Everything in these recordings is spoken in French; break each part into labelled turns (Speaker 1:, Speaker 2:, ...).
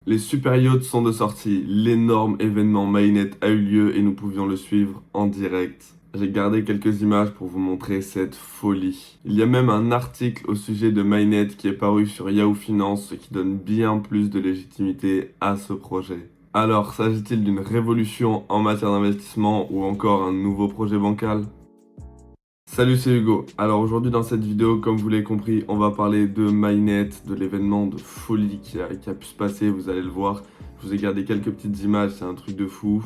Speaker 1: Les super yachts sont de sortie, l'énorme événement Mainnet a eu lieu et nous pouvions le suivre en direct. J'ai gardé quelques images pour vous montrer cette folie. Il y a même un article au sujet de Mainnet qui est paru sur Yahoo Finance, ce qui donne bien plus de légitimité à ce projet. Alors, s'agit-il d'une révolution en matière d'investissement ou encore un nouveau projet bancal? Salut, c'est Hugo. Alors aujourd'hui dans cette vidéo, comme vous l'avez compris, on va parler de Mainnet, de l'événement de folie qui a pu se passer, vous allez le voir. Je vous ai gardé quelques petites images, c'est un truc de fou.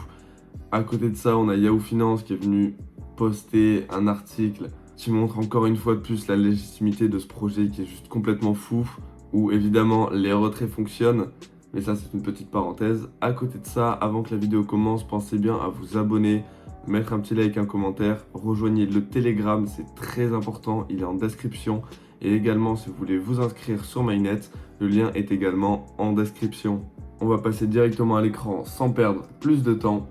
Speaker 1: À côté de ça, on a Yahoo Finance qui est venu poster un article qui montre encore une fois de plus la légitimité de ce projet qui est juste complètement fou, où évidemment les retraits fonctionnent, mais ça c'est une petite parenthèse. À côté de ça, avant que la vidéo commence, pensez bien à vous abonner, mettre un petit like, un commentaire, rejoignez le Telegram, c'est très important, il est en description. Et également, si vous voulez vous inscrire sur Mainnet, le lien est également en description. On va passer directement à l'écran sans perdre plus de temps.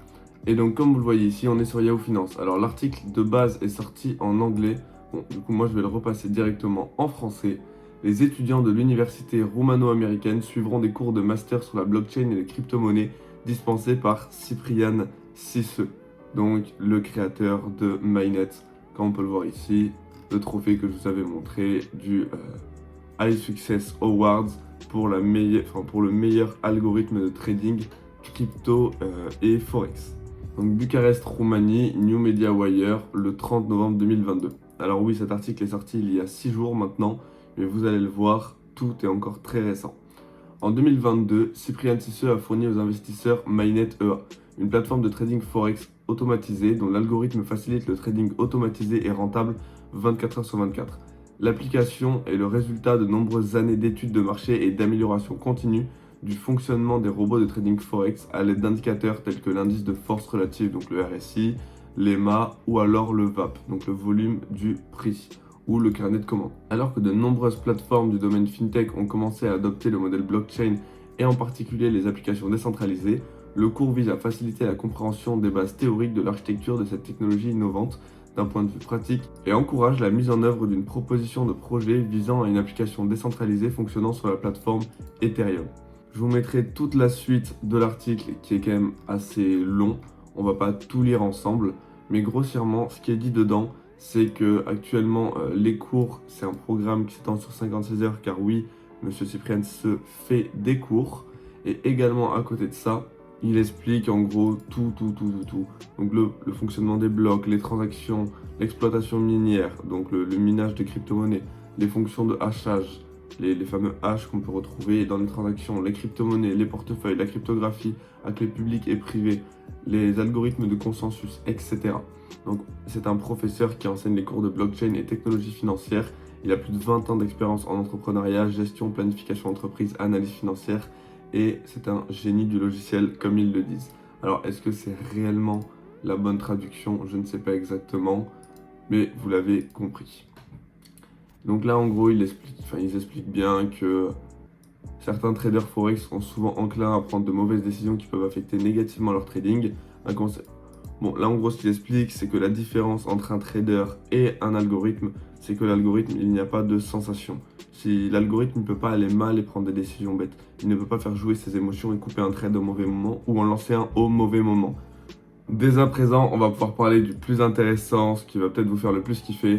Speaker 1: Et donc, comme vous le voyez ici, on est sur Yahoo Finance. Alors, l'article de base est sorti en anglais. Bon, du coup, moi, je vais le repasser directement en français. Les étudiants de l'université roumano-américaine suivront des cours de master sur la blockchain et les crypto-monnaies dispensés par Cyprian Cisseux, donc le créateur de Mainnet. Comme on peut le voir ici, le trophée que je vous avais montré du High Success Awards pour le meilleur algorithme de trading crypto et forex. Donc Bucarest, Roumanie, New Media Wire, le 30 novembre 2022. Alors oui, cet article est sorti il y a 6 jours maintenant, mais vous allez le voir, tout est encore très récent. En 2022, Cyprian Cisseux a fourni aux investisseurs Mainnet EA, une plateforme de trading forex automatisée dont l'algorithme facilite le trading automatisé et rentable 24 heures sur 24. L'application est le résultat de nombreuses années d'études de marché et d'amélioration continue du fonctionnement des robots de trading forex à l'aide d'indicateurs tels que l'indice de force relative, donc le RSI, l'EMA ou alors le VAP, donc le volume du prix, ou le carnet de commandes. Alors que de nombreuses plateformes du domaine fintech ont commencé à adopter le modèle blockchain et en particulier les applications décentralisées, le cours vise à faciliter la compréhension des bases théoriques de l'architecture de cette technologie innovante d'un point de vue pratique et encourage la mise en œuvre d'une proposition de projet visant à une application décentralisée fonctionnant sur la plateforme Ethereum. Je vous mettrai toute la suite de l'article qui est quand même assez long. On va pas tout lire ensemble, mais grossièrement, ce qui est dit dedans, c'est que actuellement les cours, c'est un programme qui s'étend sur 56 heures, car oui, Monsieur Cyprien se fait des cours. Et également à côté de ça, il explique en gros tout. Donc le fonctionnement des blocs, les transactions, l'exploitation minière, donc le minage de crypto-monnaies, les fonctions de hachage, les fameux hash qu'on peut retrouver dans les transactions, les crypto-monnaies, les portefeuilles, la cryptographie à clé publique et privée, les algorithmes de consensus, etc. Donc c'est un professeur qui enseigne les cours de blockchain et technologie financière. Il a plus de 20 ans d'expérience en entrepreneuriat, gestion, planification d'entreprise, analyse financière et c'est un génie du logiciel comme ils le disent. Alors est-ce que c'est réellement la bonne traduction? Je ne sais pas exactement, mais vous l'avez compris. Donc là en gros ils expliquent bien que certains traders forex sont souvent enclins à prendre de mauvaises décisions qui peuvent affecter négativement leur trading. Bon, là en gros ce qu'il explique, c'est que la différence entre un trader et un algorithme, c'est que l'algorithme, il n'y a pas de sensation. Si l'algorithme ne peut pas aller mal et prendre des décisions bêtes, il ne peut pas faire jouer ses émotions et couper un trade au mauvais moment ou en lancer un au mauvais moment. Dès à présent, on va pouvoir parler du plus intéressant, ce qui va peut-être vous faire le plus kiffer.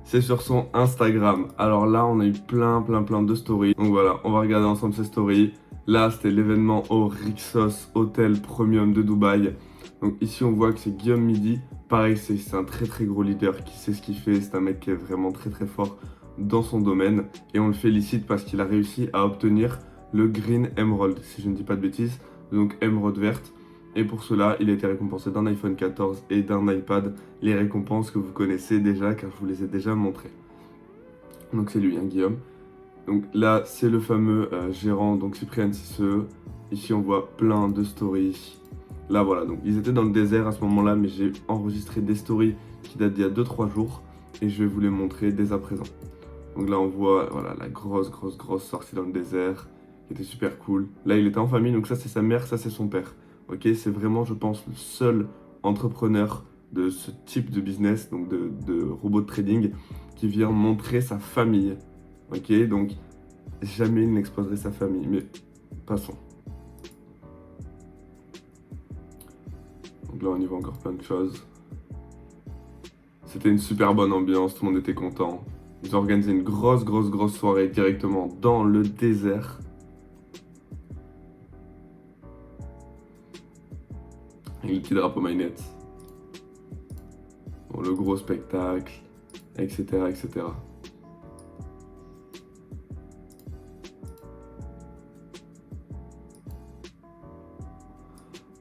Speaker 1: C'est sur son Instagram. Alors là, on a eu plein de stories. Donc voilà, on va regarder ensemble ces stories. Là, c'était l'événement au Rixos Hotel Premium de Dubaï. Donc ici, on voit que c'est Guillaume Midi. Pareil, c'est un très gros leader qui sait ce qu'il fait. C'est un mec qui est vraiment très fort dans son domaine. Et on le félicite parce qu'il a réussi à obtenir le Green Emerald, si je ne dis pas de bêtises. Donc émeraude verte. Et pour cela, il a été récompensé d'un iPhone 14 et d'un iPad, les récompenses que vous connaissez déjà car je vous les ai déjà montrées. Donc c'est lui, hein, Guillaume. Donc là, c'est le fameux gérant, donc Cyprien Cisseux. Ici, on voit plein de stories. Là, voilà, donc ils étaient dans le désert à ce moment-là, mais j'ai enregistré des stories qui datent d'il y a 2-3 jours et je vais vous les montrer dès à présent. Donc là, on voit voilà, la grosse sortie dans le désert qui était super cool. Là, il était en famille, donc ça, c'est sa mère, ça, c'est son père. Ok, c'est vraiment, je pense, le seul entrepreneur de ce type de business, donc de robot de trading, qui vient montrer sa famille. Ok, donc jamais il n'exposerait sa famille, mais passons. Donc là on y voit encore plein de choses. C'était une super bonne ambiance, tout le monde était content. Ils ont organisé une grosse soirée directement dans le désert. Avec le petit drapeau Mainnet. Bon, le gros spectacle, etc. etc.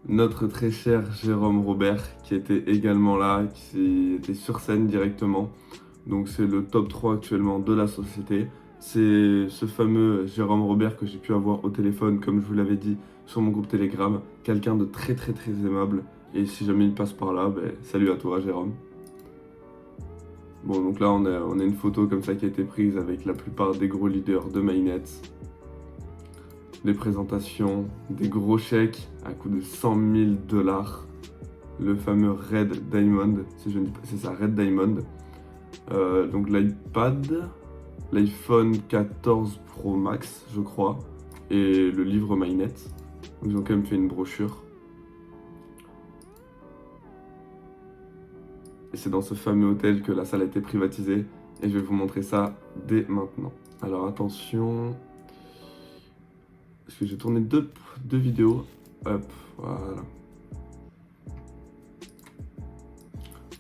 Speaker 1: Notre très cher Jérôme Robert qui était également là, qui était sur scène directement. Donc c'est le top 3 actuellement de la société. C'est ce fameux Jérôme Robert que j'ai pu avoir au téléphone, comme je vous l'avais dit, sur mon groupe Telegram. Quelqu'un de très aimable. Et si jamais il passe par là, ben, salut à toi Jérôme. Bon, donc là on a une photo comme ça qui a été prise avec la plupart des gros leaders de Mainnet. Des présentations, des gros chèques à coût de 100 000 $. Le fameux Red Diamond, si je ne dis pas, c'est ça, Red Diamond. Donc l'iPad, l'iPhone 14 Pro Max, je crois, et le livre Mainnet. Donc, ils ont quand même fait une brochure. Et c'est dans ce fameux hôtel que la salle a été privatisée. Et je vais vous montrer ça dès maintenant. Alors attention. Parce que j'ai tourné deux vidéos. Hop, voilà.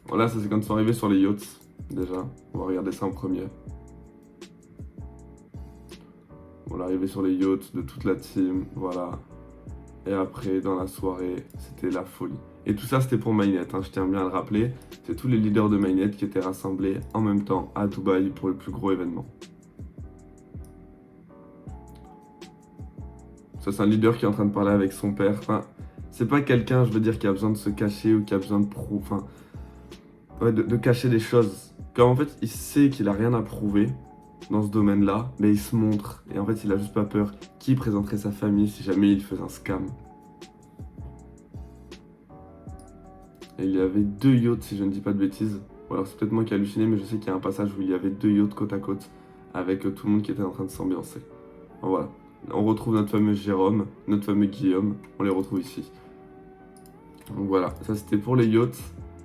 Speaker 1: Voilà, ça c'est quand ils sont arrivés sur les yachts. Déjà, on va regarder ça en premier. On est arrivé sur les yachts de toute la team, voilà. Et après, dans la soirée, c'était la folie. Et tout ça, c'était pour Mainnet, hein, je tiens bien à le rappeler. C'est tous les leaders de Mainnet qui étaient rassemblés en même temps à Dubaï pour le plus gros événement. Ça, c'est un leader qui est en train de parler avec son père. Enfin, c'est pas quelqu'un, je veux dire, qui a besoin de se cacher ou qui a besoin de enfin, ouais, de cacher des choses. Comme en fait, il sait qu'il a rien à prouver dans ce domaine-là, mais il se montre. Et en fait, il a juste pas peur. Qui présenterait sa famille si jamais il faisait un scam? Et il y avait 2 yachts, si je ne dis pas de bêtises. Ou alors c'est peut-être moi qui ai halluciné, mais je sais qu'il y a un passage où il y avait 2 yachts côte à côte, avec tout le monde qui était en train de s'ambiancer. Voilà. On retrouve notre fameux Jérôme, notre fameux Guillaume, on les retrouve ici. Donc voilà, ça c'était pour les yachts.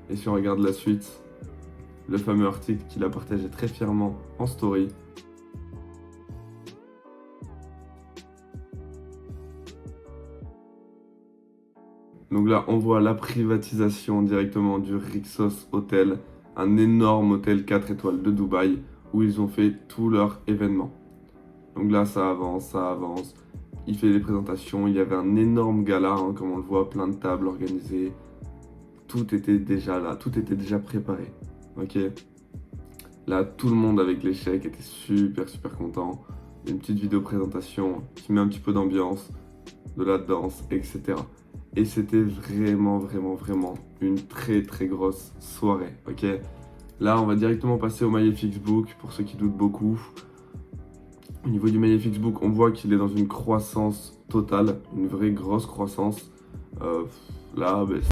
Speaker 1: Et si on regarde la suite, le fameux article qu'il a partagé très fièrement en story. Donc là, on voit la privatisation directement du Rixos Hotel, un énorme hôtel 4 étoiles de Dubaï, où ils ont fait tous leurs événements. Donc là, ça avance. Il fait des présentations, il y avait un énorme gala, hein, comme on le voit, plein de tables organisées. Tout était déjà là, tout était déjà préparé. Ok. Là, tout le monde avec les chèques était super content. Une petite vidéo présentation qui met un petit peu d'ambiance, de la danse, etc. Et c'était vraiment une très grosse soirée, ok? Là, on va directement passer au Magnifique Book, pour ceux qui doutent beaucoup. Au niveau du Magnifique Book, on voit qu'il est dans une croissance totale, une vraie grosse croissance. Là, ben,